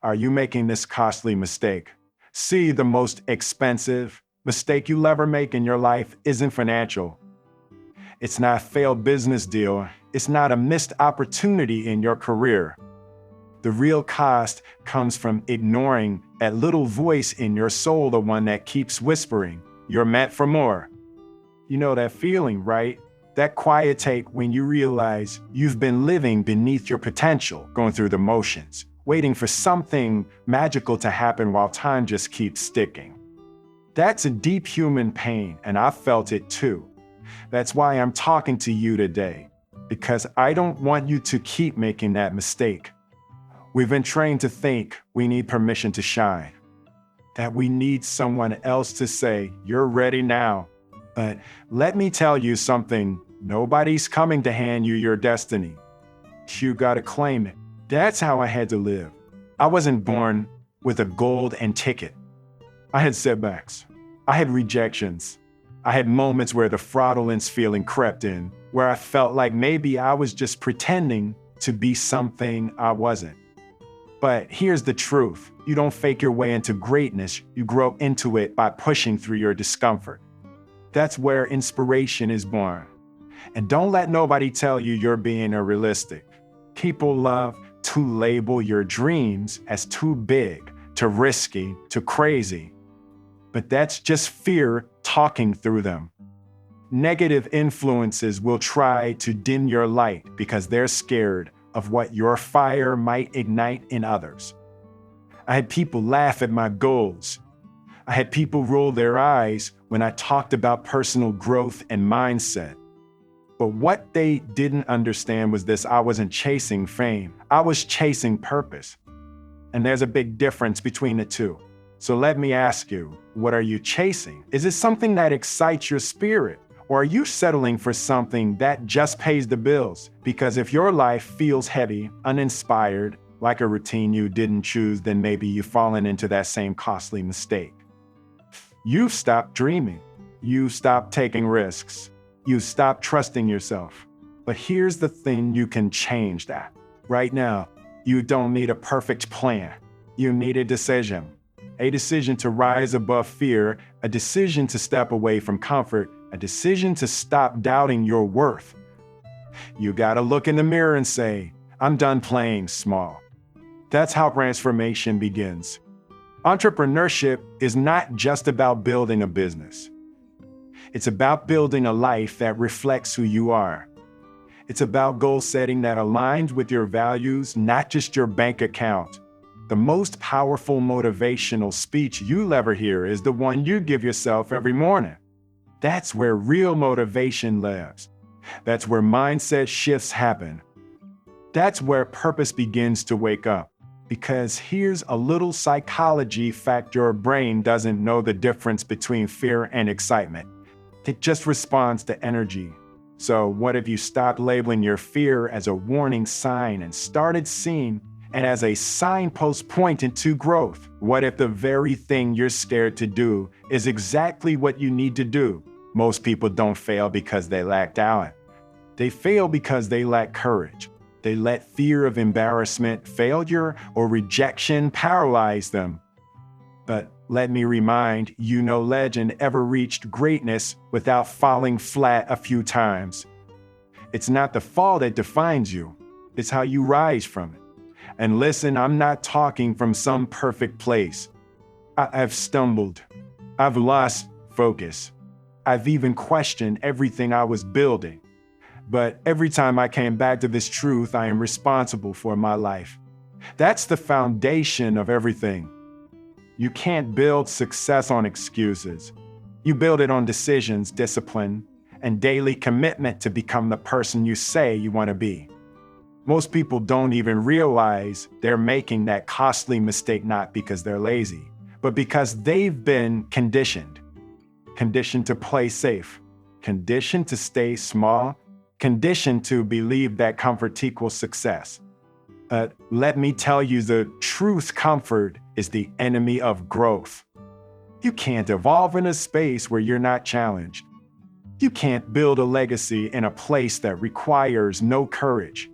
Are you making this costly mistake? See, the most expensive mistake you'll ever make in your life isn't financial. It's not a failed business deal. It's not a missed opportunity in your career. The real cost comes from ignoring that little voice in your soul, the one that keeps whispering, "You're meant for more." You know that feeling, right? That quiet take when you realize you've been living beneath your potential, going through the motions, waiting for something magical to happen while time just keeps sticking. That's a deep human pain, and I felt it too. That's why I'm talking to you today, because I don't want you to keep making that mistake. We've been trained to think we need permission to shine, that we need someone else to say, "You're ready now." But let me tell you something, nobody's coming to hand you your destiny. You gotta claim it. That's how I had to live. I wasn't born with a golden ticket. I had setbacks. I had rejections. I had moments where the fraudulence feeling crept in, where I felt like maybe I was just pretending to be something I wasn't. But here's the truth. You don't fake your way into greatness. You grow into it by pushing through your discomfort. That's where inspiration is born. And don't let nobody tell you you're being unrealistic. People love to label your dreams as too big, too risky, too crazy. But that's just fear talking through them. Negative influences will try to dim your light because they're scared of what your fire might ignite in others. I had people laugh at my goals. I had people roll their eyes when I talked about personal growth and mindset. But what they didn't understand was this: I wasn't chasing fame. I was chasing purpose. And there's a big difference between the two. So let me ask you, what are you chasing? Is it something that excites your spirit? Or are you settling for something that just pays the bills? Because if your life feels heavy, uninspired, like a routine you didn't choose, then maybe you've fallen into that same costly mistake. You've stopped dreaming. You've stopped taking risks. You've stopped trusting yourself. But here's the thing, you can change that. Right now, you don't need a perfect plan. You need a decision. A decision to rise above fear, a decision to step away from comfort, a decision to stop doubting your worth. You gotta look in the mirror and say, "I'm done playing small." That's how transformation begins. Entrepreneurship is not just about building a business. It's about building a life that reflects who you are. It's about goal setting that aligns with your values, not just your bank account. The most powerful motivational speech you'll ever hear is the one you give yourself every morning. That's where real motivation lives. That's where mindset shifts happen. That's where purpose begins to wake up. Because here's a little psychology fact: your brain doesn't know the difference between fear and excitement. It just responds to energy. So what if you stopped labeling your fear as a warning sign and started seeing it as a signpost pointing to growth? What if the very thing you're scared to do is exactly what you need to do? Most people don't fail because they lack talent. They fail because they lack courage. They let fear of embarrassment, failure, or rejection paralyze them. But let me remind you, no legend ever reached greatness without falling flat a few times. It's not the fall that defines you. It's how you rise from it. And listen, I'm not talking from some perfect place. I've stumbled. I've lost focus. I've even questioned everything I was building. But every time I came back to this truth, I am responsible for my life. That's the foundation of everything. You can't build success on excuses. You build it on decisions, discipline, and daily commitment to become the person you say you want to be. Most people don't even realize they're making that costly mistake, not because they're lazy, but because they've been conditioned. Conditioned to play safe, conditioned to stay small, conditioned to believe that comfort equals success. But let me tell you the truth: comfort is the enemy of growth. You can't evolve in a space where you're not challenged. You can't build a legacy in a place that requires no courage.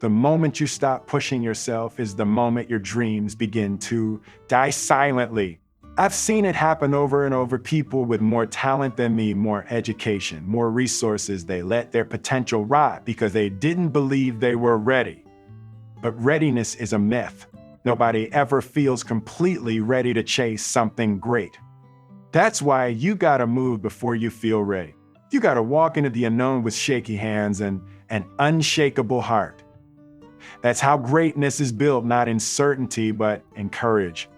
The moment you stop pushing yourself is the moment your dreams begin to die silently. I've seen it happen over and over. People with more talent than me, more education, more resources, they let their potential rot because they didn't believe they were ready. But readiness is a myth. Nobody ever feels completely ready to chase something great. That's why you gotta move before you feel ready. You gotta walk into the unknown with shaky hands and an unshakable heart. That's how greatness is built, not in certainty, but in courage.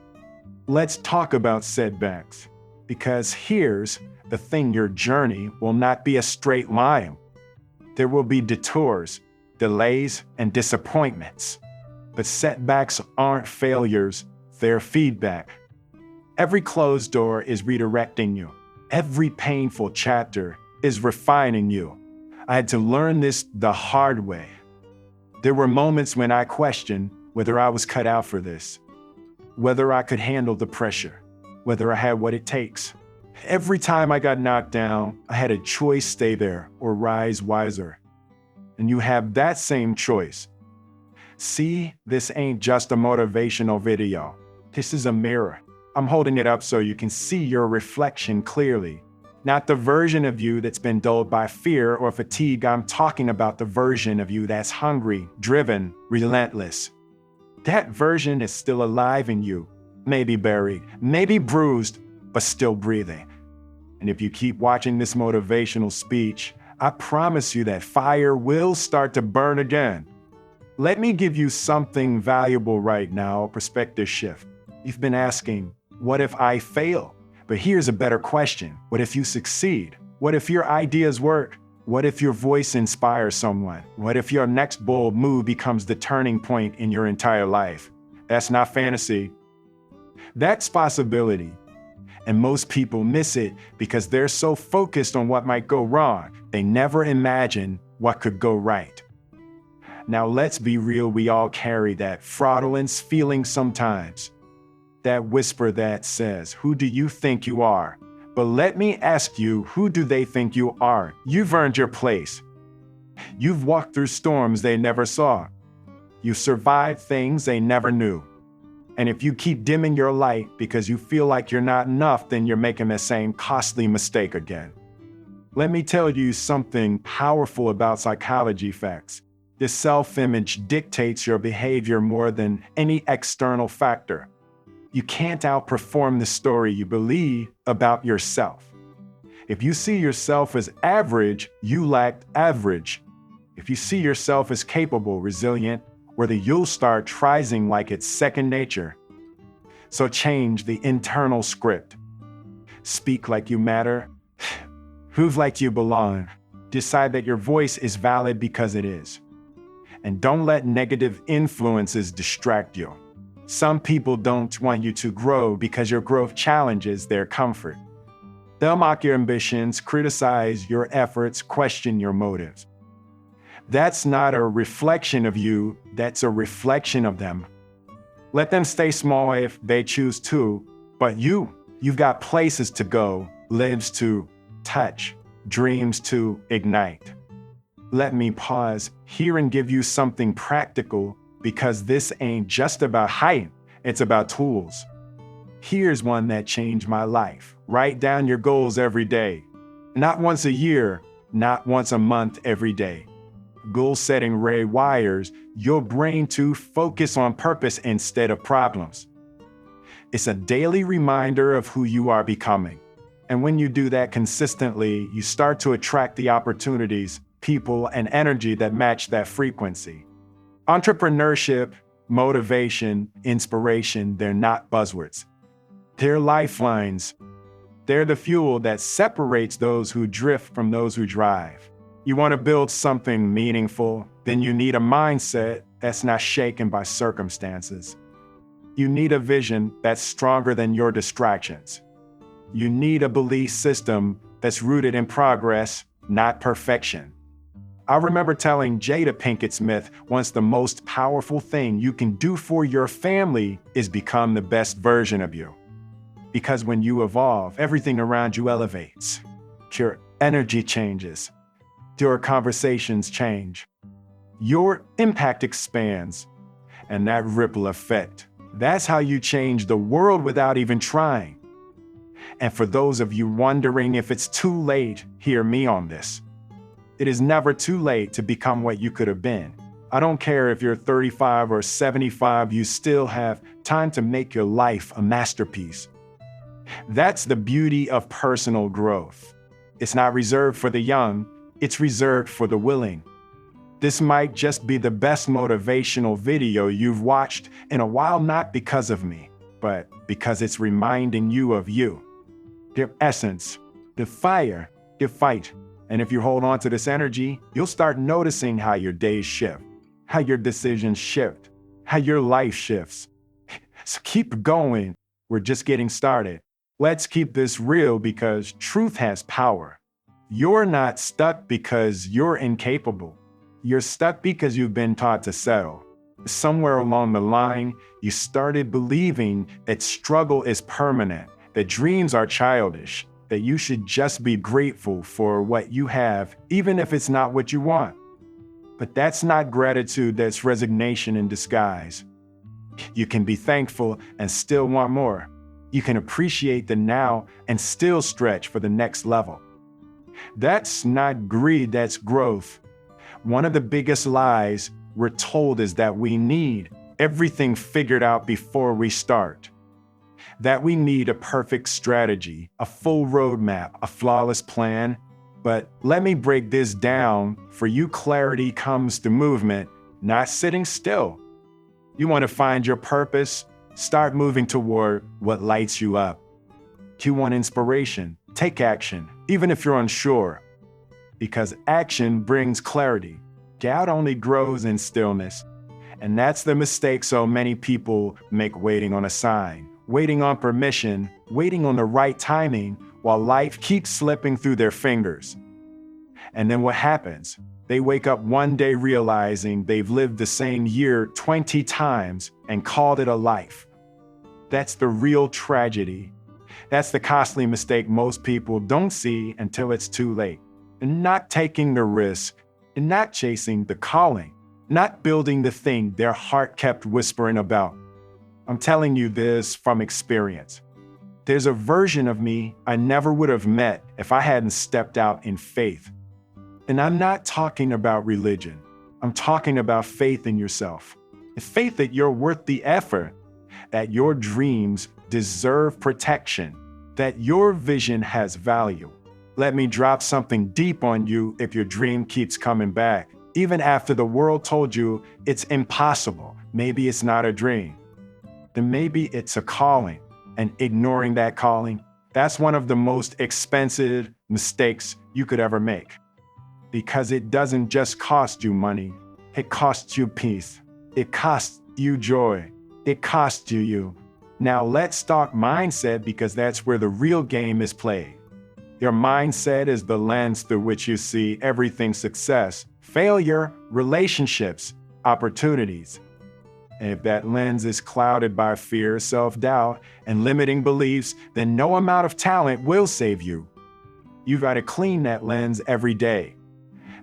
Let's talk about setbacks, because here's the thing: your journey will not be a straight line. There will be detours, delays, and disappointments. But setbacks aren't failures, they're feedback. Every closed door is redirecting you. Every painful chapter is refining you. I had to learn this the hard way. There were moments when I questioned whether I was cut out for this, whether I could handle the pressure, whether I had what it takes. Every time I got knocked down, I had a choice: stay there or rise wiser. And you have that same choice. See, this ain't just a motivational video. This is a mirror. I'm holding it up so you can see your reflection clearly. Not the version of you that's been dulled by fear or fatigue. I'm talking about the version of you that's hungry, driven, relentless. That version is still alive in you, maybe buried, maybe bruised, but still breathing. And if you keep watching this motivational speech, I promise you that fire will start to burn again. Let me give you something valuable right now, a perspective shift. You've been asking, what if I fail? But here's a better question. What if you succeed? What if your ideas work? What if your voice inspires someone? What if your next bold move becomes the turning point in your entire life? That's not fantasy. That's possibility. And most people miss it because they're so focused on what might go wrong. They never imagine what could go right. Now let's be real, we all carry that fraudulent feeling sometimes. That whisper that says, who do you think you are? But let me ask you, who do they think you are? You've earned your place. You've walked through storms they never saw. You've survived things they never knew. And if you keep dimming your light because you feel like you're not enough, then you're making the same costly mistake again. Let me tell you something powerful about psychology facts. The self-image dictates your behavior more than any external factor. You can't outperform the story you believe about yourself. If you see yourself as average, you lacked average. If you see yourself as capable, resilient, worthy, you'll start rising like it's second nature. So change the internal script. Speak like you matter. Move like you belong. Decide that your voice is valid because it is. And don't let negative influences distract you. Some people don't want you to grow because your growth challenges their comfort. They'll mock your ambitions, criticize your efforts, question your motives. That's not a reflection of you, that's a reflection of them. Let them stay small if they choose to, but you've got places to go, lives to touch, dreams to ignite. Let me pause here and give you something practical, because this ain't just about height, it's about tools. Here's one that changed my life. Write down your goals every day. Not once a year, not once a month, every day. Goal setting rewires your brain to focus on purpose instead of problems. It's a daily reminder of who you are becoming. And when you do that consistently, you start to attract the opportunities, people, and energy that match that frequency. Entrepreneurship, motivation, inspiration, they're not buzzwords. They're lifelines. They're the fuel that separates those who drift from those who drive. You want to build something meaningful, then you need a mindset that's not shaken by circumstances. You need a vision that's stronger than your distractions. You need a belief system that's rooted in progress, not perfection. I remember telling Jada Pinkett Smith once, the most powerful thing you can do for your family is become the best version of you. Because when you evolve, everything around you elevates. Your energy changes. Your conversations change. your impact expands. And that ripple effect, that's how you change the world without even trying. And for those of you wondering if it's too late, hear me on this. It is never too late to become what you could have been. I don't care if you're 35 or 75, you still have time to make your life a masterpiece. That's the beauty of personal growth. It's not reserved for the young, it's reserved for the willing. This might just be the best motivational video you've watched in a while, not because of me, but because it's reminding you of you. Their essence, the fire, the fight. And if you hold on to this energy, you'll start noticing how your days shift, how your decisions shift, how your life shifts. So keep going. We're just getting started. Let's keep this real because truth has power. You're not stuck because you're incapable. You're stuck because you've been taught to settle. Somewhere along the line, you started believing that struggle is permanent, that dreams are childish, that you should just be grateful for what you have, even if it's not what you want. But that's not gratitude, that's resignation in disguise. You can be thankful and still want more. You can appreciate the now and still stretch for the next level. That's not greed, that's growth. One of the biggest lies we're told is that we need everything figured out before we start. That we need a perfect strategy, a full roadmap, a flawless plan. But let me break this down. For you, clarity comes through movement, not sitting still. You want to find your purpose? Start moving toward what lights you up. You want inspiration? Take action, even if you're unsure. Because action brings clarity. Doubt only grows in stillness. And that's the mistake so many people make, waiting on a sign, waiting on permission, waiting on the right timing, while life keeps slipping through their fingers. And then what happens? They wake up one day realizing they've lived the same year 20 times and called it a life. That's the real tragedy. That's the costly mistake most people don't see until it's too late. And not taking the risk, and not chasing the calling, not building the thing their heart kept whispering about. I'm telling you this from experience. There's a version of me I never would have met if I hadn't stepped out in faith. And I'm not talking about religion. I'm talking about faith in yourself. Faith that you're worth the effort, that your dreams deserve protection, that your vision has value. Let me drop something deep on you. If your dream keeps coming back, even after the world told you it's impossible, maybe it's not a dream, then maybe it's a calling. And ignoring that calling, that's one of the most expensive mistakes you could ever make. Because it doesn't just cost you money, it costs you peace, it costs you joy, it costs you you. Now let's talk mindset, because that's where the real game is played. Your mindset is the lens through which you see everything: success, failure, relationships, opportunities. And if that lens is clouded by fear, self-doubt, and limiting beliefs, then no amount of talent will save you. You've got to clean that lens every day.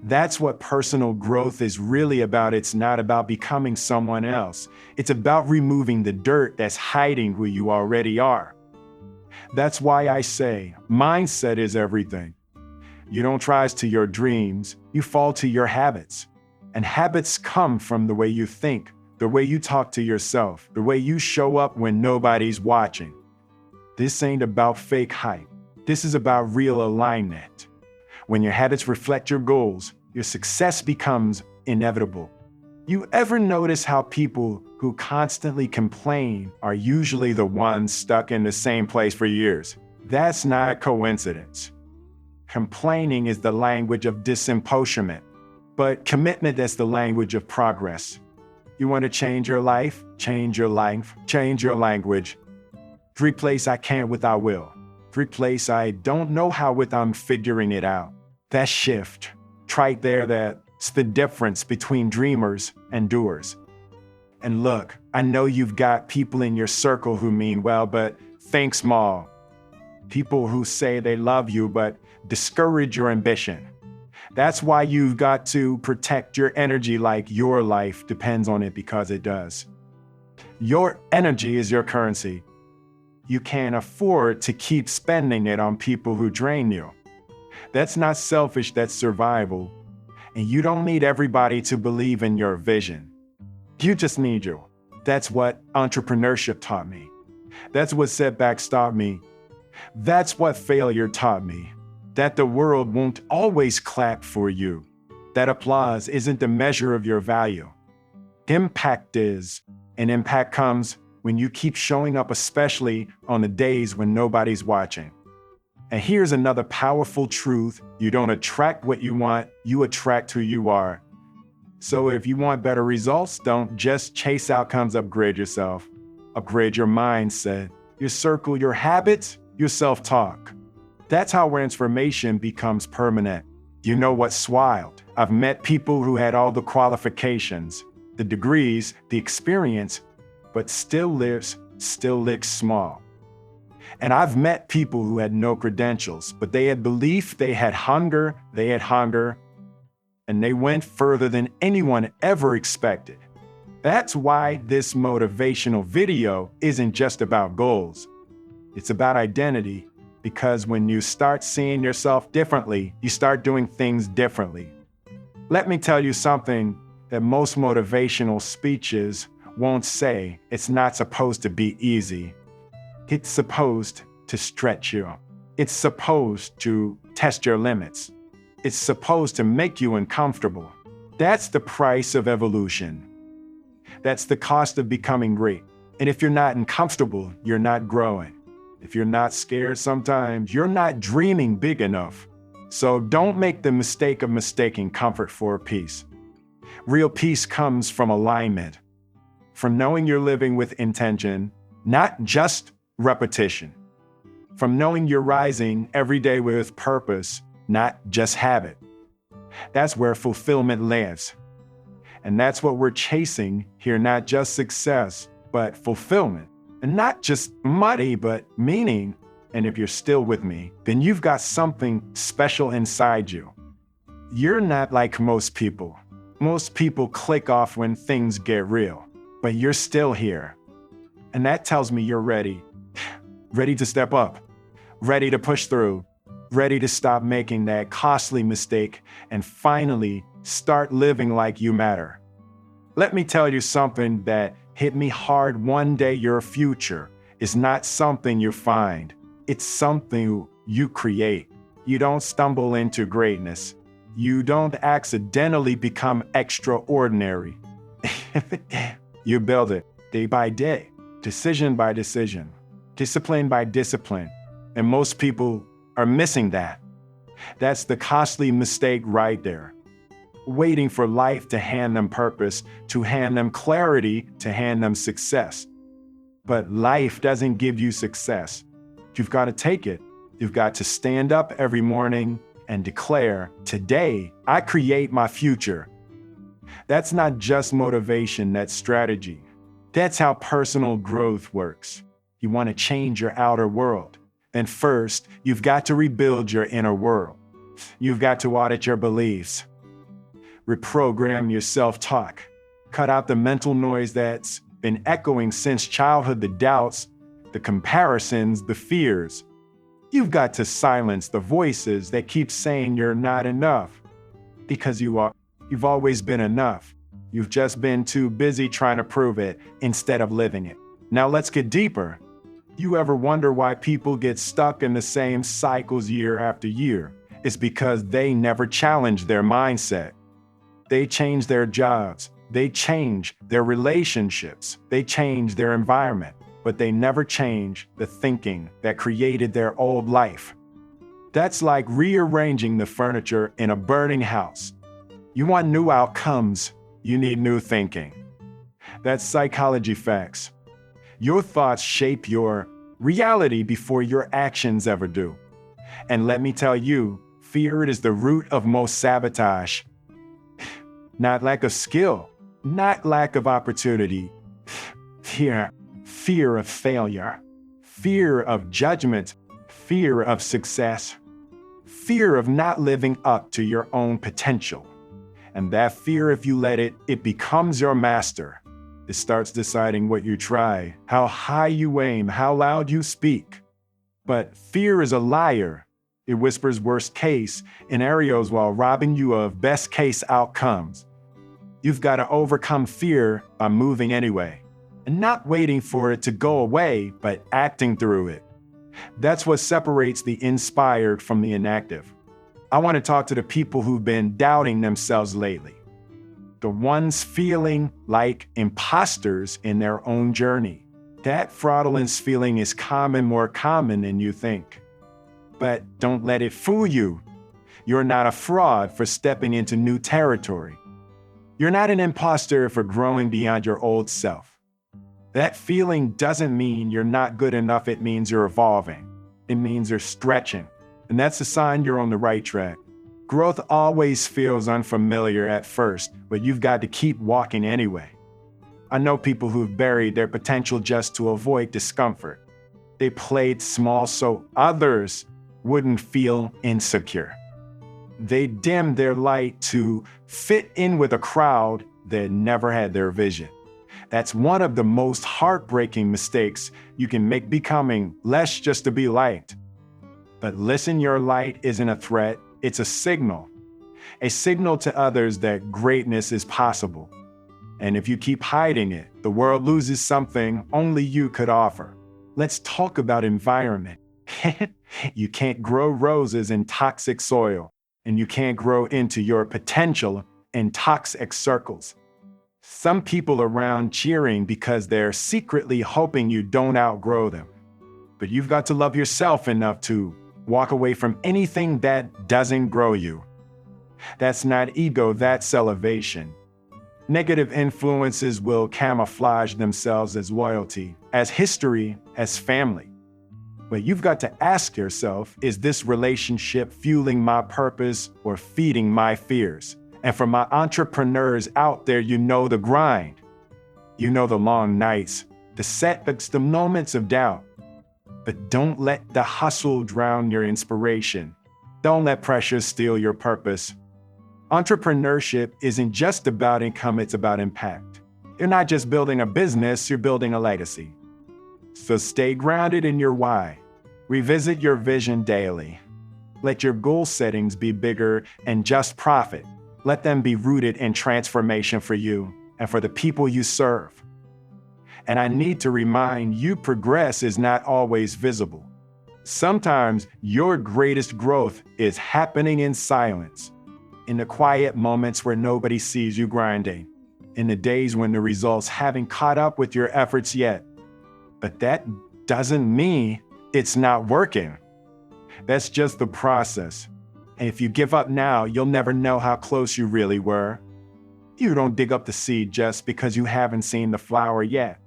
That's what personal growth is really about. It's not about becoming someone else. It's about removing the dirt that's hiding who you already are. That's why I say mindset is everything. You don't rise to your dreams, you fall to your habits. And habits come from the way you think, the way you talk to yourself, the way you show up when nobody's watching. This ain't about fake hype. This is about real alignment. When your habits reflect your goals, your success becomes inevitable. You ever notice how people who constantly complain are usually the ones stuck in the same place for years? That's not a coincidence. Complaining is the language of disempowerment, but commitment is the language of progress. You want to change your life? Change your life. Change your language. Replace I can't with I will. Replace I don't know how with I'm figuring it out. That shift, right there, that's the difference between dreamers and doers. And look, I know you've got people in your circle who mean well, but think small. People who say they love you but discourage your ambition. That's why you've got to protect your energy like your life depends on it, because it does. Your energy is your currency. You can't afford to keep spending it on people who drain you. That's not selfish, that's survival. And you don't need everybody to believe in your vision. You just need you. That's what entrepreneurship taught me. That's what setbacks taught me. That's what failure taught me. That the world won't always clap for you. That applause isn't the measure of your value. Impact is. And impact comes when you keep showing up, especially on the days when nobody's watching. And here's another powerful truth. You don't attract what you want, you attract who you are. So if you want better results, don't just chase outcomes, upgrade yourself. Upgrade your mindset, your circle, your habits, your self-talk. That's how transformation becomes permanent. You know what's wild? I've met people who had all the qualifications, the degrees, the experience, but still lives small. And I've met people who had no credentials, but they had belief, they had hunger, and they went further than anyone ever expected. That's why this motivational video isn't just about goals. It's about identity, because when you start seeing yourself differently, you start doing things differently. Let me tell you something that most motivational speeches won't say. It's not supposed to be easy. It's supposed to stretch you. It's supposed to test your limits. It's supposed to make you uncomfortable. That's the price of evolution. That's the cost of becoming great. And if you're not uncomfortable, you're not growing. If you're not scared sometimes, you're not dreaming big enough. So don't make the mistake of mistaking comfort for peace. Real peace comes from alignment, from knowing you're living with intention, not just repetition, from knowing you're rising every day with purpose, not just habit. That's where fulfillment lives. And that's what we're chasing here, not just success, but fulfillment. And not just money, but meaning. And if you're still with me, then you've got something special inside you. You're not like most people. Most people click off when things get real, but you're still here. And that tells me you're ready. Ready to step up, ready to push through, ready to stop making that costly mistake and finally start living like you matter. Let me tell you something that hit me hard one day. Your future is not something you find. It's something you create. You don't stumble into greatness. You don't accidentally become extraordinary. You build it day by day, decision by decision, discipline by discipline. And most people are missing that. That's the costly mistake right there. Waiting for life to hand them purpose, to hand them clarity, to hand them success. But life doesn't give you success. You've got to take it. You've got to stand up every morning and declare, today, I create my future. That's not just motivation, that's strategy. That's how personal growth works. You want to change your outer world. And first, you've got to rebuild your inner world. You've got to audit your beliefs. Reprogram your self-talk. Cut out the mental noise that's been echoing since childhood, the doubts, the comparisons, the fears. You've got to silence the voices that keep saying you're not enough. Because you've always been enough. You've just been too busy trying to prove it instead of living it. Now let's get deeper. You ever wonder why people get stuck in the same cycles year after year? It's because they never challenge their mindset. They change their jobs, they change their relationships, they change their environment, but they never change the thinking that created their old life. That's like rearranging the furniture in a burning house. You want new outcomes, you need new thinking. That's psychology facts. Your thoughts shape your reality before your actions ever do. And let me tell you, fear is the root of most sabotage. Not lack of skill, not lack of opportunity. Fear of failure, fear of judgment, fear of success, fear of not living up to your own potential. And that fear, if you let it becomes your master. It starts deciding what you try, how high you aim, how loud you speak. But fear is a liar. It whispers worst case scenarios while robbing you of best case outcomes. You've got to overcome fear by moving anyway, and not waiting for it to go away, but acting through it. That's what separates the inspired from the inactive. I want to talk to the people who've been doubting themselves lately. The ones feeling like imposters in their own journey. That fraudulence feeling is more common than you think. But don't let it fool you. You're not a fraud for stepping into new territory. You're not an imposter for growing beyond your old self. That feeling doesn't mean you're not good enough, it means you're evolving. It means you're stretching. And that's a sign you're on the right track. Growth always feels unfamiliar at first, but you've got to keep walking anyway. I know people who've buried their potential just to avoid discomfort. They played small so others wouldn't feel insecure. They dimmed their light to fit in with a crowd that never had their vision. That's one of the most heartbreaking mistakes you can make, becoming less just to be liked. But listen, your light isn't a threat, it's a signal to others that greatness is possible. And if you keep hiding it, the world loses something only you could offer. Let's talk about environment. You can't grow roses in toxic soil, and you can't grow into your potential in toxic circles. Some people around cheering because they're secretly hoping you don't outgrow them. But you've got to love yourself enough to walk away from anything that doesn't grow you. That's not ego, that's elevation. Negative influences will camouflage themselves as loyalty, as history, as family. But you've got to ask yourself, is this relationship fueling my purpose or feeding my fears? And for my entrepreneurs out there, you know the grind. You know the long nights, the setbacks, the moments of doubt. But don't let the hustle drown your inspiration. Don't let pressure steal your purpose. Entrepreneurship isn't just about income, it's about impact. You're not just building a business, you're building a legacy. So stay grounded in your why. Revisit your vision daily. Let your goal settings be bigger and just profit. Let them be rooted in transformation for you and for the people you serve. And I need to remind you, progress is not always visible. Sometimes your greatest growth is happening in silence, in the quiet moments where nobody sees you grinding, in the days when the results haven't caught up with your efforts yet. But that doesn't mean it's not working. That's just the process. And if you give up now, you'll never know how close you really were. You don't dig up the seed just because you haven't seen the flower yet.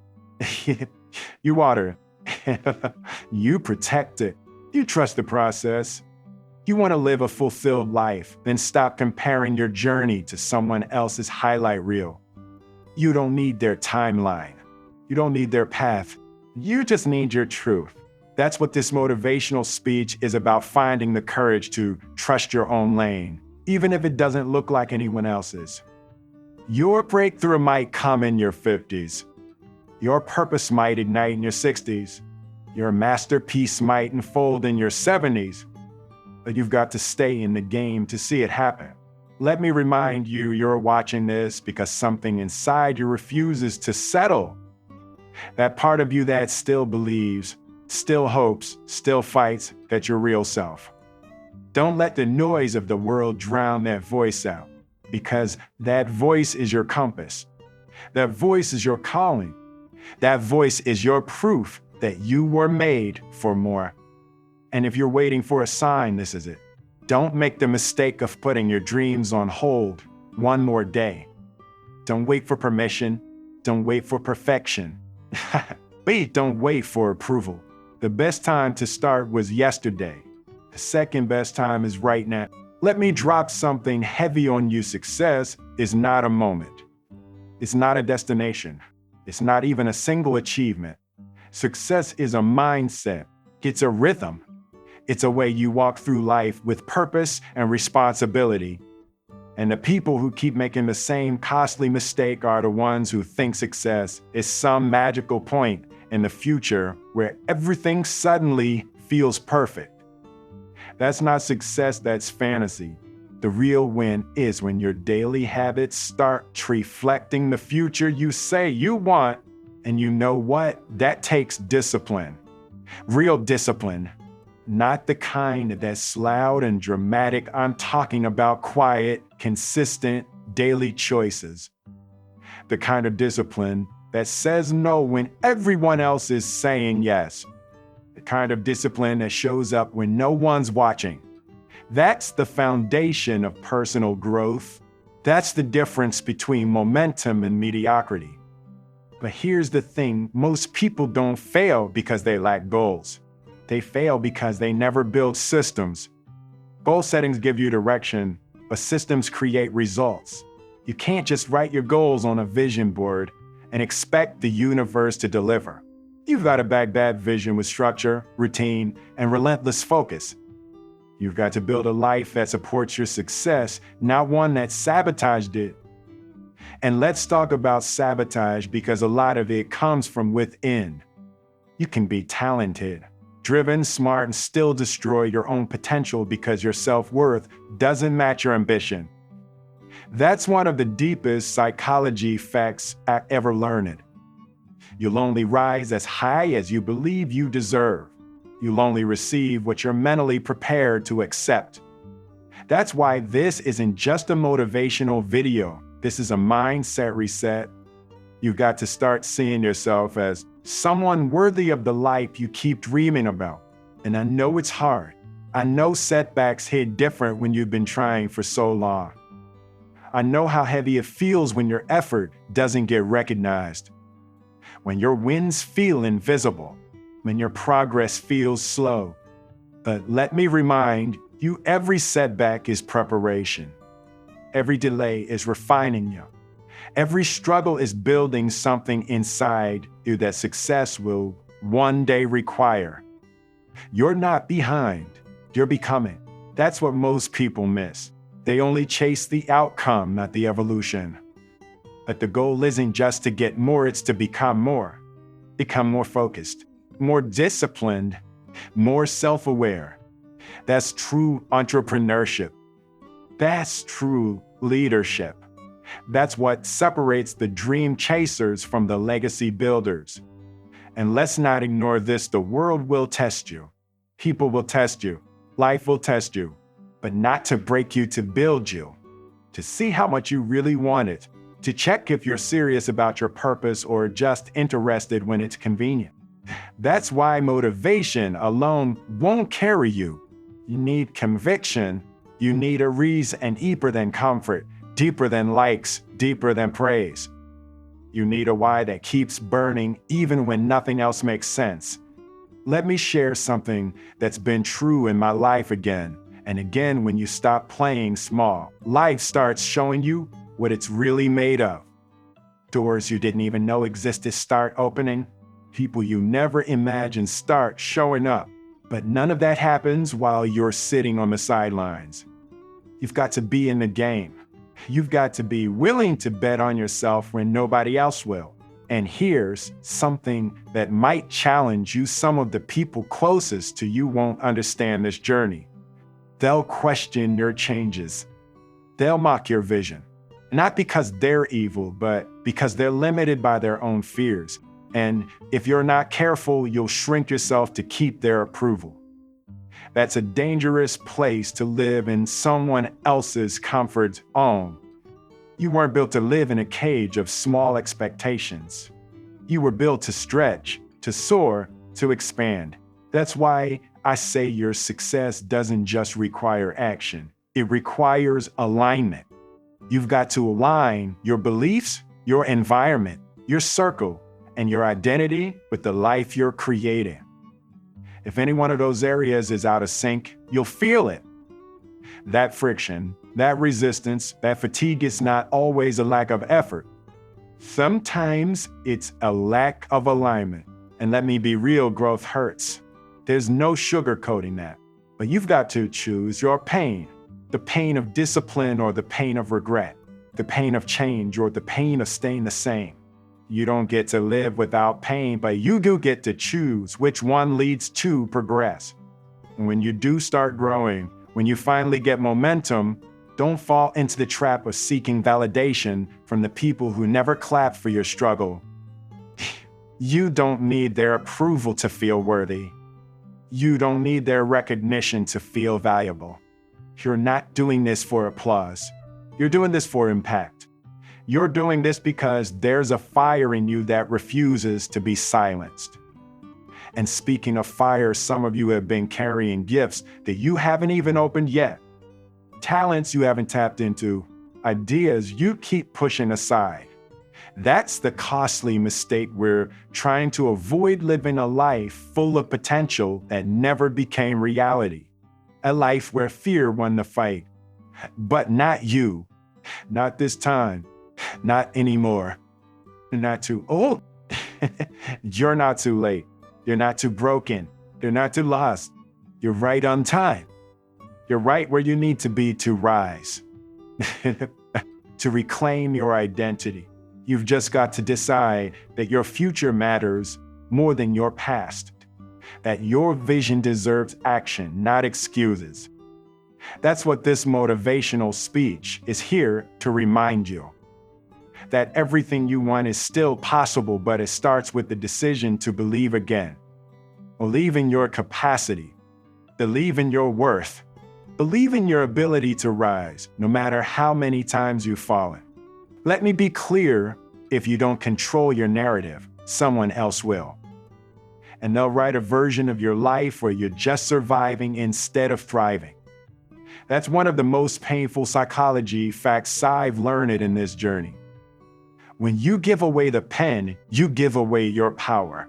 You water it. You protect it. You trust the process. You want to live a fulfilled life, then stop comparing your journey to someone else's highlight reel. You don't need their timeline. You don't need their path. You just need your truth. That's what this motivational speech is about, finding the courage to trust your own lane, even if it doesn't look like anyone else's. Your breakthrough might come in your 50s. Your purpose might ignite in your 60s. Your masterpiece might unfold in your 70s. But you've got to stay in the game to see it happen. Let me remind you, you're watching this because something inside you refuses to settle. That part of you that still believes, still hopes, still fights, that's your real self. Don't let the noise of the world drown that voice out, because that voice is your compass. That voice is your calling. That voice is your proof that you were made for more. And if you're waiting for a sign, this is it. Don't make the mistake of putting your dreams on hold one more day. Don't wait for permission. Don't wait for perfection. Don't wait for approval. The best time to start was yesterday. The second best time is right now. Let me drop something heavy on you. Success is not a moment. It's not a destination. It's not even a single achievement. Success is a mindset. It's a rhythm. It's a way you walk through life with purpose and responsibility. And the people who keep making the same costly mistake are the ones who think success is some magical point in the future where everything suddenly feels perfect. That's not success, that's fantasy. The real win is when your daily habits start reflecting the future you say you want. And you know what? That takes discipline. Real discipline. Not the kind that's loud and dramatic. I'm talking about quiet, consistent, daily choices. The kind of discipline that says no when everyone else is saying yes. The kind of discipline that shows up when no one's watching. That's the foundation of personal growth. That's the difference between momentum and mediocrity. But here's the thing, most people don't fail because they lack goals. They fail because they never build systems. Goal settings give you direction, but systems create results. You can't just write your goals on a vision board and expect the universe to deliver. You've got to back that vision with structure, routine, and relentless focus. You've got to build a life that supports your success, not one that sabotaged it. And let's talk about sabotage because a lot of it comes from within. You can be talented, driven, smart, and still destroy your own potential because your self-worth doesn't match your ambition. That's one of the deepest psychology facts I ever learned. You'll only rise as high as you believe you deserve. You'll only receive what you're mentally prepared to accept. That's why this isn't just a motivational video. This is a mindset reset. You've got to start seeing yourself as someone worthy of the life you keep dreaming about. And I know it's hard. I know setbacks hit different when you've been trying for so long. I know how heavy it feels when your effort doesn't get recognized. When your wins feel invisible. When your progress feels slow. But let me remind you, every setback is preparation. Every delay is refining you. Every struggle is building something inside you that success will one day require. You're not behind, you're becoming. That's what most people miss. They only chase the outcome, not the evolution. But the goal isn't just to get more, it's to become more. Become more focused, more disciplined, more self-aware. That's true entrepreneurship. That's true leadership. That's what separates the dream chasers from the legacy builders. And let's not ignore this, the world will test you. People will test you. Life will test you. But not to break you, to build you. To see how much you really want it. To check if you're serious about your purpose or just interested when it's convenient. That's why motivation alone won't carry you. You need conviction. You need a reason, and deeper than comfort, deeper than likes, deeper than praise. You need a why that keeps burning even when nothing else makes sense. Let me share something that's been true in my life again and again. When you stop playing small, life starts showing you what it's really made of. Doors you didn't even know existed start opening. People you never imagined start showing up. But none of that happens while you're sitting on the sidelines. You've got to be in the game. You've got to be willing to bet on yourself when nobody else will. And here's something that might challenge you. Some of the people closest to you won't understand this journey. They'll question your changes. They'll mock your vision. Not because they're evil, but because they're limited by their own fears. And if you're not careful, you'll shrink yourself to keep their approval. That's a dangerous place to live in someone else's comfort zone. You weren't built to live in a cage of small expectations. You were built to stretch, to soar, to expand. That's why I say your success doesn't just require action. It requires alignment. You've got to align your beliefs, your environment, your circle, and your identity with the life you're creating. If any one of those areas is out of sync, you'll feel it. That friction, that resistance, that fatigue is not always a lack of effort. Sometimes it's a lack of alignment. And let me be real, growth hurts. There's no sugarcoating that. But you've got to choose your pain, the pain of discipline or the pain of regret, the pain of change or the pain of staying the same. You don't get to live without pain, but you do get to choose which one leads to progress. And when you do start growing, when you finally get momentum, don't fall into the trap of seeking validation from the people who never clapped for your struggle. You don't need their approval to feel worthy. You don't need their recognition to feel valuable. You're not doing this for applause. You're doing this for impact. You're doing this because there's a fire in you that refuses to be silenced. And speaking of fire, some of you have been carrying gifts that you haven't even opened yet. Talents you haven't tapped into, ideas you keep pushing aside. That's the costly mistake. We're trying to avoid living a life full of potential that never became reality. A life where fear won the fight. But not you. Not this time. Not anymore. You're not too old. You're not too late. You're not too broken. You're not too lost. You're right on time. You're right where you need to be to rise. To reclaim your identity. You've just got to decide that your future matters more than your past. That your vision deserves action, not excuses. That's what this motivational speech is here to remind you. That everything you want is still possible, but it starts with the decision to believe again. Believe in your capacity. Believe in your worth. Believe in your ability to rise, no matter how many times you've fallen. Let me be clear, if you don't control your narrative, someone else will. And they'll write a version of your life where you're just surviving instead of thriving. That's one of the most painful psychology facts I've learned in this journey. When you give away the pen, you give away your power.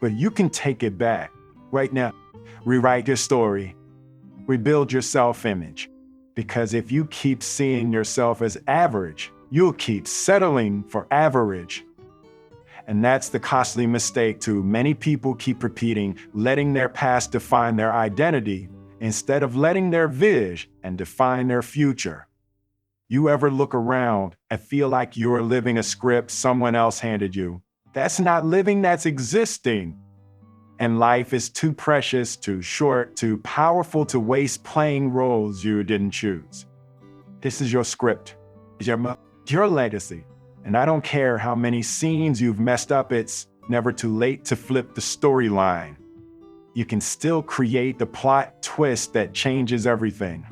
But you can take it back right now. Rewrite your story. Rebuild your self-image. Because if you keep seeing yourself as average, you'll keep settling for average. And that's the costly mistake too. Many people keep repeating, letting their past define their identity instead of letting their vision and define their future. You ever look around and feel like you're living a script someone else handed you? That's not living, that's existing. And life is too precious, too short, too powerful to waste playing roles you didn't choose. This is your script. It's your legacy. And I don't care how many scenes you've messed up, it's never too late to flip the storyline. You can still create the plot twist that changes everything.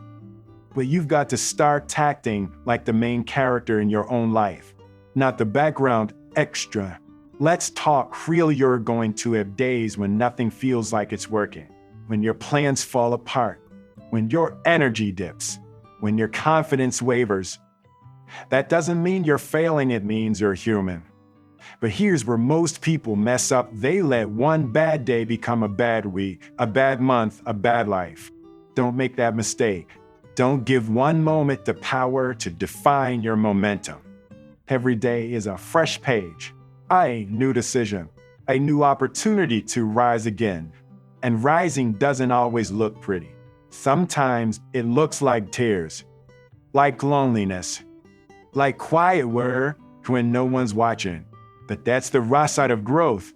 But you've got to start acting like the main character in your own life, not the background extra. Let's talk real. You're going to have days when nothing feels like it's working, when your plans fall apart, when your energy dips, when your confidence wavers. That doesn't mean you're failing, it means you're human. But here's where most people mess up. They let one bad day become a bad week, a bad month, a bad life. Don't make that mistake. Don't give one moment the power to define your momentum. Every day is a fresh page, a new decision, a new opportunity to rise again. And rising doesn't always look pretty. Sometimes it looks like tears, like loneliness, like quiet work when no one's watching. But that's the raw side of growth.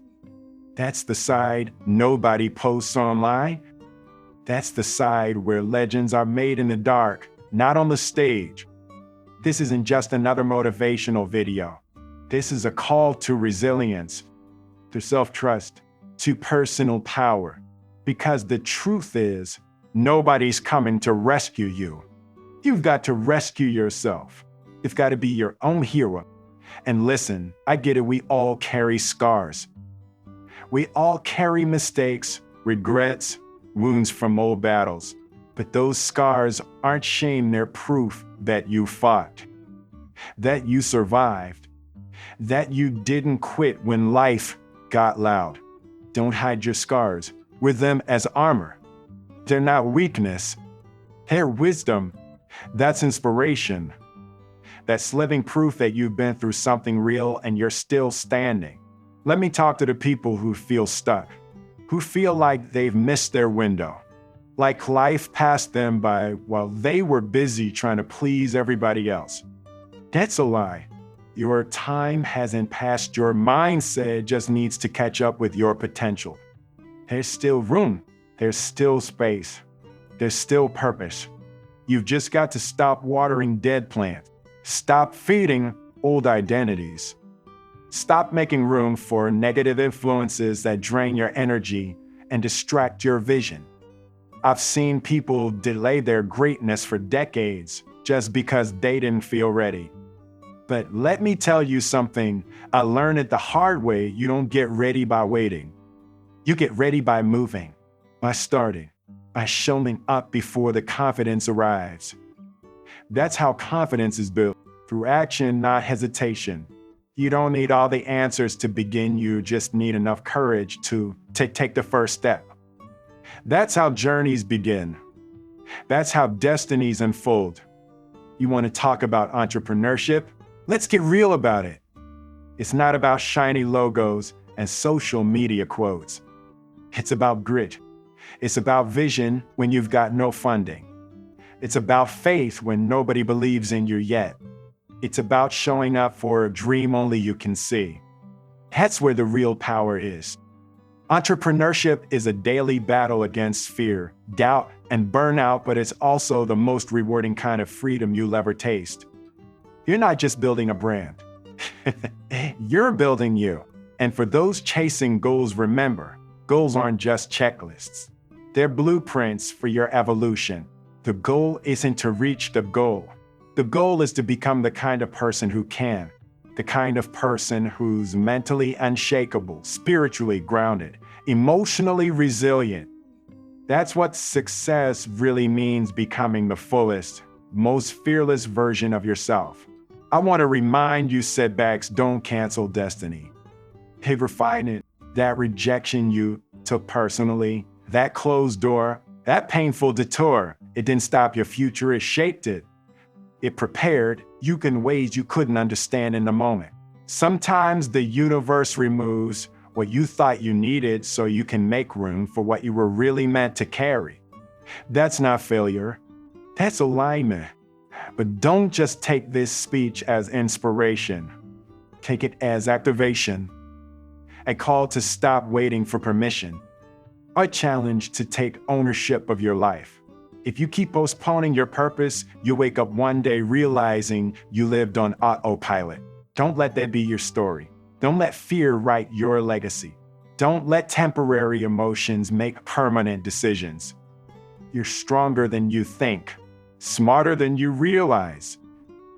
That's the side nobody posts online. That's the side where legends are made in the dark, not on the stage. This isn't just another motivational video. This is a call to resilience, to self-trust, to personal power. Because the truth is, nobody's coming to rescue you. You've got to rescue yourself. You've got to be your own hero. And listen, I get it, we all carry scars. We all carry mistakes, regrets, wounds from old battles. But those scars aren't shame, they're proof that you fought, that you survived, that you didn't quit when life got loud. Don't hide your scars. Wear them as armor. They're not weakness. They're wisdom. That's inspiration. That's living proof that you've been through something real and you're still standing. Let me talk to the people who feel stuck, who feel like they've missed their window, like life passed them by while they were busy trying to please everybody else. That's a lie. Your time hasn't passed. Your mindset just needs to catch up with your potential. There's still room. There's still space. There's still purpose. You've just got to stop watering dead plants. Stop feeding old identities. Stop making room for negative influences that drain your energy and distract your vision. I've seen people delay their greatness for decades just because they didn't feel ready. But let me tell you something, I learned it the hard way. You don't get ready by waiting. You get ready by moving, by starting, by showing up before the confidence arrives. That's how confidence is built, through action, not hesitation. You don't need all the answers to begin, you just need enough courage to take the first step. That's how journeys begin. That's how destinies unfold. You want to talk about entrepreneurship? Let's get real about it. It's not about shiny logos and social media quotes. It's about grit. It's about vision when you've got no funding. It's about faith when nobody believes in you yet. It's about showing up for a dream only you can see. That's where the real power is. Entrepreneurship is a daily battle against fear, doubt, and burnout, but it's also the most rewarding kind of freedom you'll ever taste. You're not just building a brand. You're building you. And for those chasing goals, remember, goals aren't just checklists. They're blueprints for your evolution. The goal isn't to reach the goal. The goal is to become the kind of person who can, the kind of person who's mentally unshakable, spiritually grounded, emotionally resilient. That's what success really means, becoming the fullest, most fearless version of yourself. I want to remind you, setbacks don't cancel destiny. They refine it. That rejection you took personally, that closed door, that painful detour, it didn't stop your future, it shaped it. It prepared you in ways you couldn't understand in the moment. Sometimes the universe removes what you thought you needed so you can make room for what you were really meant to carry. That's not failure. That's alignment. But don't just take this speech as inspiration. Take it as activation. A call to stop waiting for permission. A challenge to take ownership of your life. If you keep postponing your purpose, you'll wake up one day realizing you lived on autopilot. Don't let that be your story. Don't let fear write your legacy. Don't let temporary emotions make permanent decisions. You're stronger than you think, smarter than you realize,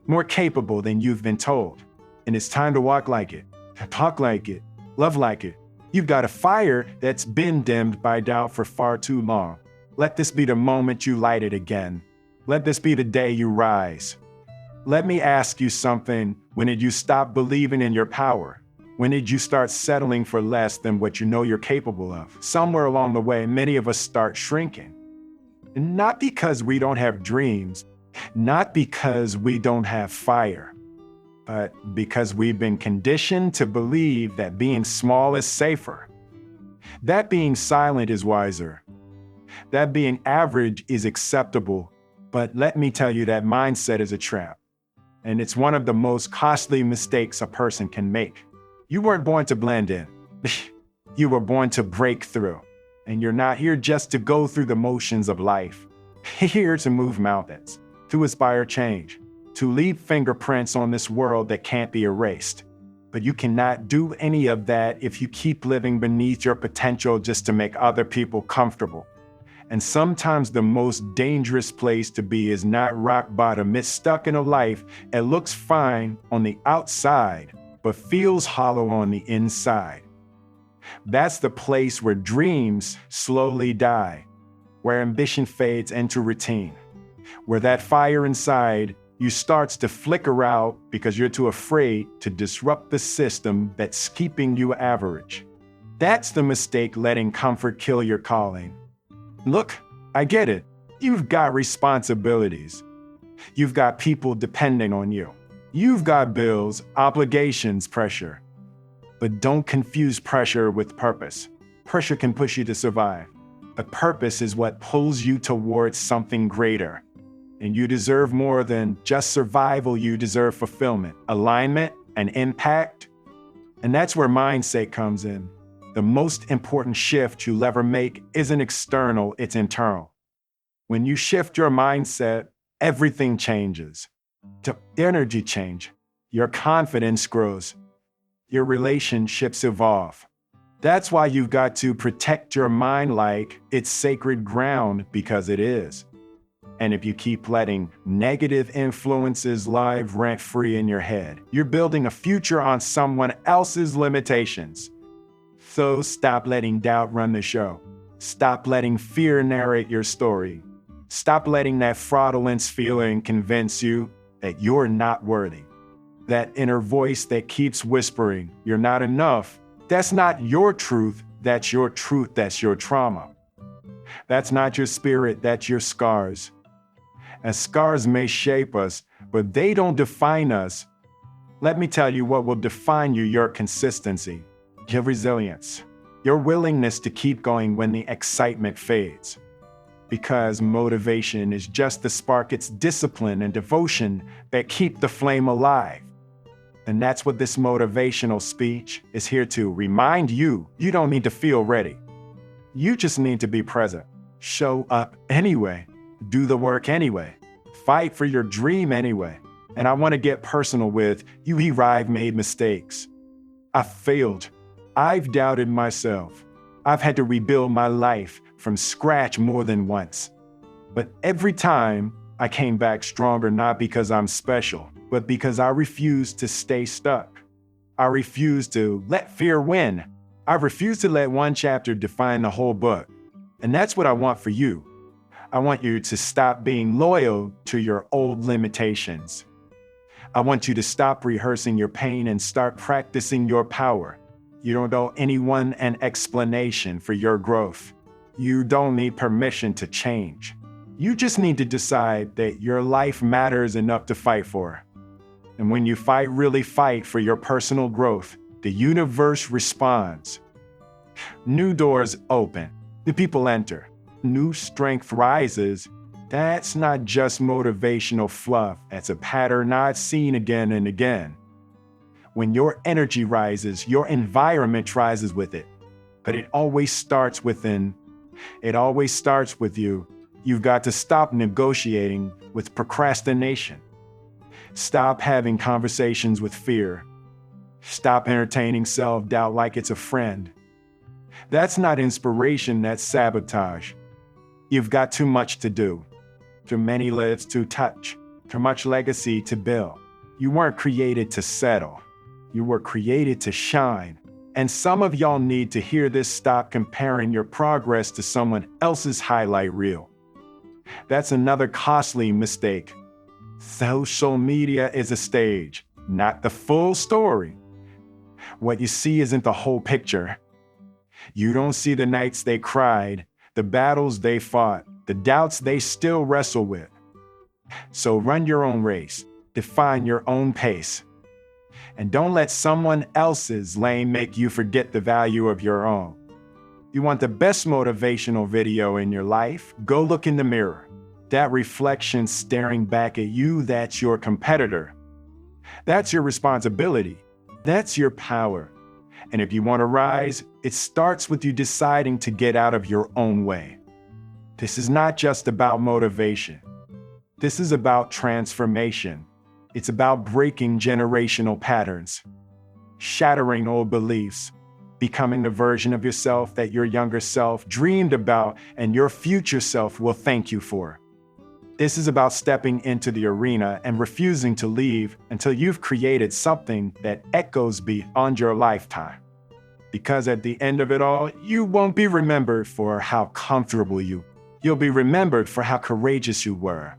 more capable than you've been told. And it's time to walk like it, talk like it, love like it. You've got a fire that's been dimmed by doubt for far too long. Let this be the moment you light it again. Let this be the day you rise. Let me ask you something. When did you stop believing in your power? When did you start settling for less than what you know you're capable of? Somewhere along the way, many of us start shrinking. Not because we don't have dreams, not because we don't have fire, but because we've been conditioned to believe that being small is safer, that being silent is wiser, that being average is acceptable. But let me tell you, that mindset is a trap, and it's one of the most costly mistakes a person can make. You weren't born to blend in. You were born to break through. And you're not here just to go through the motions of life. You're here to move mountains, to inspire change, to leave fingerprints on this world that can't be erased. But you cannot do any of that if you keep living beneath your potential just to make other people comfortable. And sometimes the most dangerous place to be is not rock bottom. It's stuck in a life that looks fine on the outside, but feels hollow on the inside. That's the place where dreams slowly die, where ambition fades into routine, where that fire inside you starts to flicker out because you're too afraid to disrupt the system that's keeping you average. That's the mistake, letting comfort kill your calling. Look, I get it. You've got responsibilities. You've got people depending on you. You've got bills, obligations, pressure. But don't confuse pressure with purpose. Pressure can push you to survive. But purpose is what pulls you towards something greater. And you deserve more than just survival. You deserve fulfillment, alignment, and impact. And that's where mindset comes in. The most important shift you'll ever make isn't external, it's internal. When you shift your mindset, everything changes. The energy change, your confidence grows, your relationships evolve. That's why you've got to protect your mind like it's sacred ground, because it is. And if you keep letting negative influences live rent-free in your head, you're building a future on someone else's limitations. So stop letting doubt run the show. Stop letting fear narrate your story. Stop letting that fraudulent feeling convince you that you're not worthy. That inner voice that keeps whispering, "You're not enough," that's not your truth, that's your truth, that's your trauma. That's not your spirit, that's your scars. And scars may shape us, but they don't define us. Let me tell you what will define you: your consistency, your resilience, your willingness to keep going when the excitement fades. Because motivation is just the spark, it's discipline and devotion that keep the flame alive. And that's what this motivational speech is here to remind you. You don't need to feel ready. You just need to be present. Show up anyway. Do the work anyway. Fight for your dream anyway. And I want to get personal with you. I've made mistakes. I've failed. I've doubted myself. I've had to rebuild my life from scratch more than once. But every time I came back stronger, not because I'm special, but because I refused to stay stuck. I refused to let fear win. I refused to let one chapter define the whole book. And that's what I want for you. I want you to stop being loyal to your old limitations. I want you to stop rehearsing your pain and start practicing your power. You don't owe anyone an explanation for your growth. You don't need permission to change. You just need to decide that your life matters enough to fight for. And when you really fight for your personal growth, the universe responds. New doors open, the people enter, new strength rises. That's not just motivational fluff, that's a pattern I've seen again and again. When your energy rises, your environment rises with it. But it always starts within. It always starts with you. You've got to stop negotiating with procrastination. Stop having conversations with fear. Stop entertaining self-doubt like it's a friend. That's not inspiration, that's sabotage. You've got too much to do, too many lives to touch, too much legacy to build. You weren't created to settle. You were created to shine. And some of y'all need to hear this. Stop comparing your progress to someone else's highlight reel. That's another costly mistake. Social media is a stage, not the full story. What you see isn't the whole picture. You don't see the nights they cried, the battles they fought, the doubts they still wrestle with. So run your own race, define your own pace. And don't let someone else's lane make you forget the value of your own. You want the best motivational video in your life? Go look in the mirror. That reflection staring back at you, that's your competitor. That's your responsibility. That's your power. And if you want to rise, it starts with you deciding to get out of your own way. This is not just about motivation. This is about transformation. It's about breaking generational patterns, shattering old beliefs, becoming the version of yourself that your younger self dreamed about and your future self will thank you for. This is about stepping into the arena and refusing to leave until you've created something that echoes beyond your lifetime. Because at the end of it all, you won't be remembered for how comfortable you'll be remembered for how courageous you were,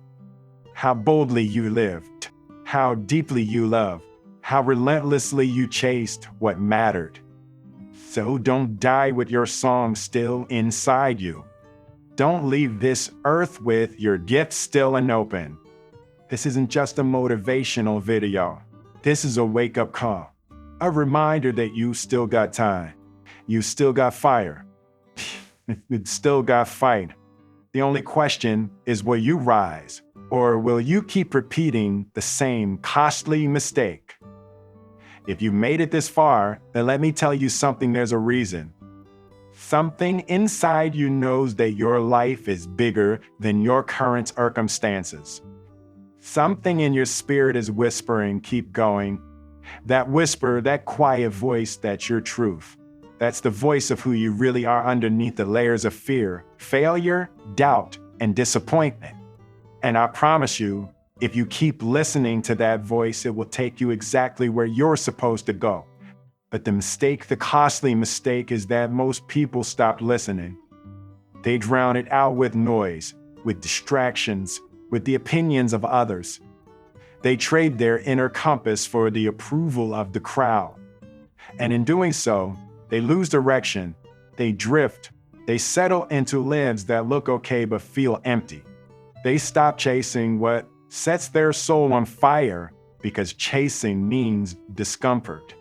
how boldly you lived, how deeply you loved, how relentlessly you chased what mattered. So don't die with your song still inside you. Don't leave this earth with your gift still unopened. This isn't just a motivational video. This is a wake-up call. A reminder that you still got time. You still got fire. It still got fight. The only question is, will you rise? Or will you keep repeating the same costly mistake? If you made it this far, then let me tell you something, there's a reason. Something inside you knows that your life is bigger than your current circumstances. Something in your spirit is whispering, keep going. That whisper, that quiet voice, that's your truth. That's the voice of who you really are underneath the layers of fear, failure, doubt, and disappointment. And I promise you, if you keep listening to that voice, it will take you exactly where you're supposed to go. But the costly mistake is that most people stop listening. They drown it out with noise, with distractions, with the opinions of others. They trade their inner compass for the approval of the crowd. And in doing so, they lose direction, they drift, they settle into lives that look okay but feel empty. They stop chasing what sets their soul on fire, because chasing means discomfort.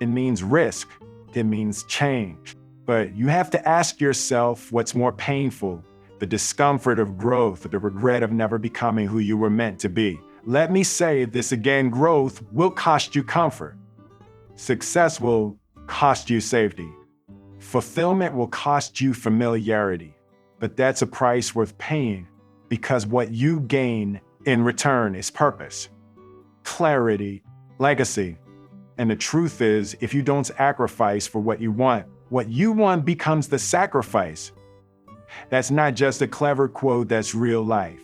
It means risk. It means change. But you have to ask yourself what's more painful, the discomfort of growth or the regret of never becoming who you were meant to be. Let me say this again, growth will cost you comfort. Success will cost you safety. Fulfillment will cost you familiarity. But that's a price worth paying, because what you gain in return is purpose, clarity, legacy. And the truth is, if you don't sacrifice for what you want becomes the sacrifice. That's not just a clever quote, that's real life.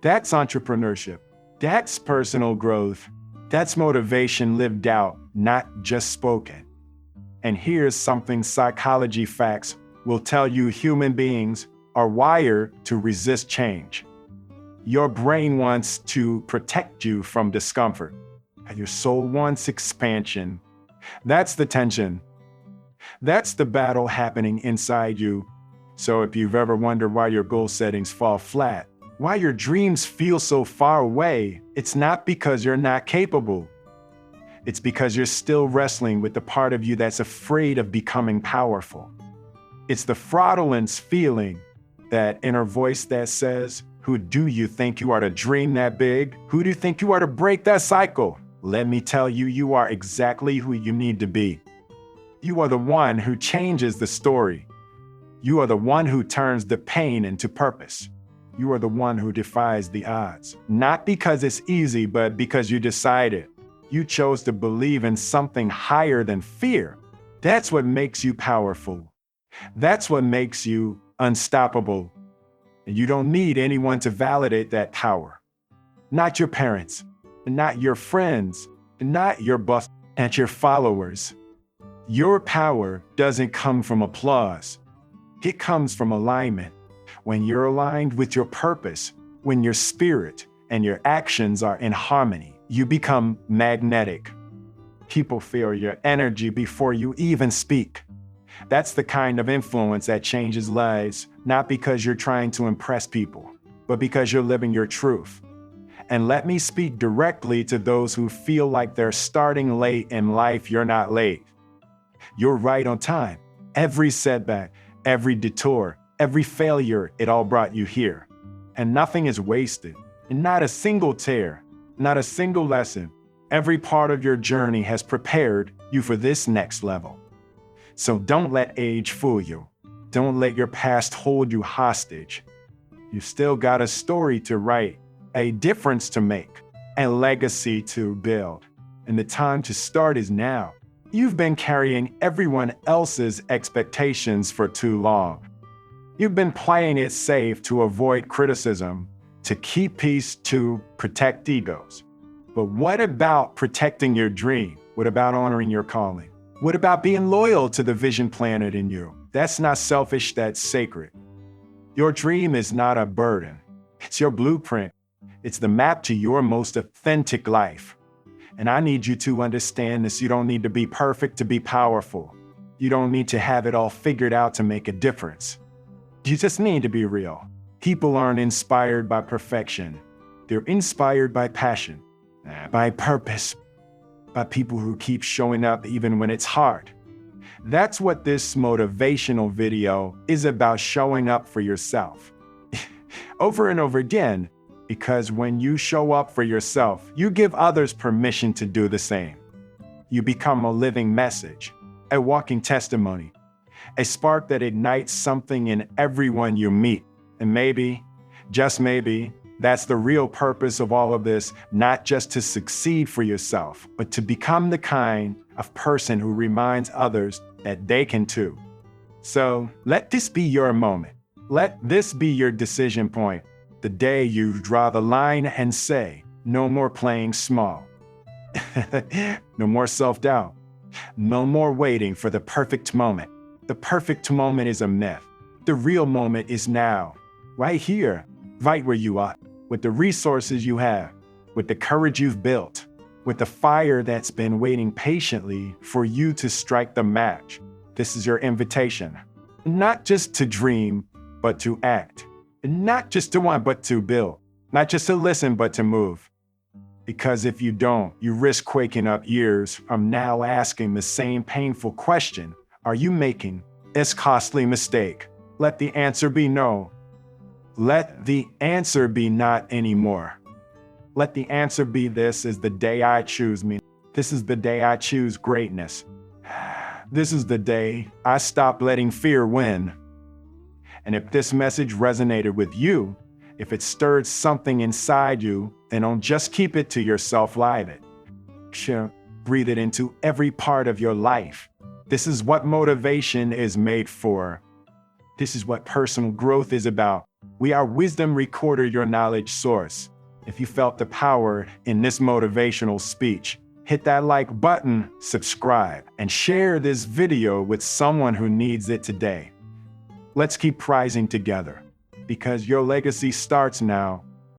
That's entrepreneurship. That's personal growth. That's motivation lived out, not just spoken. And here's something psychology facts will tell you: human beings are wired to resist change. Your brain wants to protect you from discomfort. Your soul wants expansion. That's the tension. That's the battle happening inside you. So if you've ever wondered why your goal settings fall flat, why your dreams feel so far away, it's not because you're not capable. It's because you're still wrestling with the part of you that's afraid of becoming powerful. It's the fraudulent feeling, that inner voice that says, who do you think you are to dream that big? Who do you think you are to break that cycle? Let me tell you, you are exactly who you need to be. You are the one who changes the story. You are the one who turns the pain into purpose. You are the one who defies the odds. Not because it's easy, but because you decided. You chose to believe in something higher than fear. That's what makes you powerful. That's what makes you unstoppable. And you don't need anyone to validate that power. Not your parents, not your friends, not your boss, and your followers. Your power doesn't come from applause. It comes from alignment. When you're aligned with your purpose, when your spirit and your actions are in harmony, you become magnetic. People feel your energy before you even speak. That's the kind of influence that changes lives, not because you're trying to impress people, but because you're living your truth. And let me speak directly to those who feel like they're starting late in life. You're not late. You're right on time. Every setback, every detour, every failure, it all brought you here. And nothing is wasted. And not a single tear, not a single lesson. Every part of your journey has prepared you for this next level. So don't let age fool you. Don't let your past hold you hostage. You've still got a story to write, a difference to make, a legacy to build. And the time to start is now. You've been carrying everyone else's expectations for too long. You've been playing it safe to avoid criticism, to keep peace, to protect egos. But what about protecting your dream? What about honoring your calling? What about being loyal to the vision planted in you? That's not selfish, that's sacred. Your dream is not a burden. It's your blueprint. It's the map to your most authentic life. And I need you to understand this. You don't need to be perfect to be powerful. You don't need to have it all figured out to make a difference. You just need to be real. People aren't inspired by perfection. They're inspired by passion, by purpose, by people who keep showing up even when it's hard. That's what this motivational video is about, showing up for yourself. Over and over again, because when you show up for yourself, you give others permission to do the same. You become a living message, a walking testimony, a spark that ignites something in everyone you meet. And maybe, just maybe, that's the real purpose of all of this, not just to succeed for yourself, but to become the kind of person who reminds others that they can too. So let this be your moment. Let this be your decision point. The day you draw the line and say, no more playing small. No more self-doubt. No more waiting for the perfect moment. The perfect moment is a myth. The real moment is now, right here, right where you are, with the resources you have, with the courage you've built, with the fire that's been waiting patiently for you to strike the match. This is your invitation, not just to dream, but to act. Not just to want, but to build. Not just to listen, but to move. Because if you don't, you risk quaking up years from now asking the same painful question. Are you making this costly mistake? Let the answer be no. Let the answer be not anymore. Let the answer be, this is the day I choose me. This is the day I choose greatness. This is the day I stop letting fear win. And if this message resonated with you, if it stirred something inside you, then don't just keep it to yourself, live it. Breathe it into every part of your life. This is what motivation is made for. This is what personal growth is about. We are Wisdom Recorder, your knowledge source. If you felt the power in this motivational speech, hit that like button, subscribe, and share this video with someone who needs it today. Let's keep rising together, because your legacy starts now.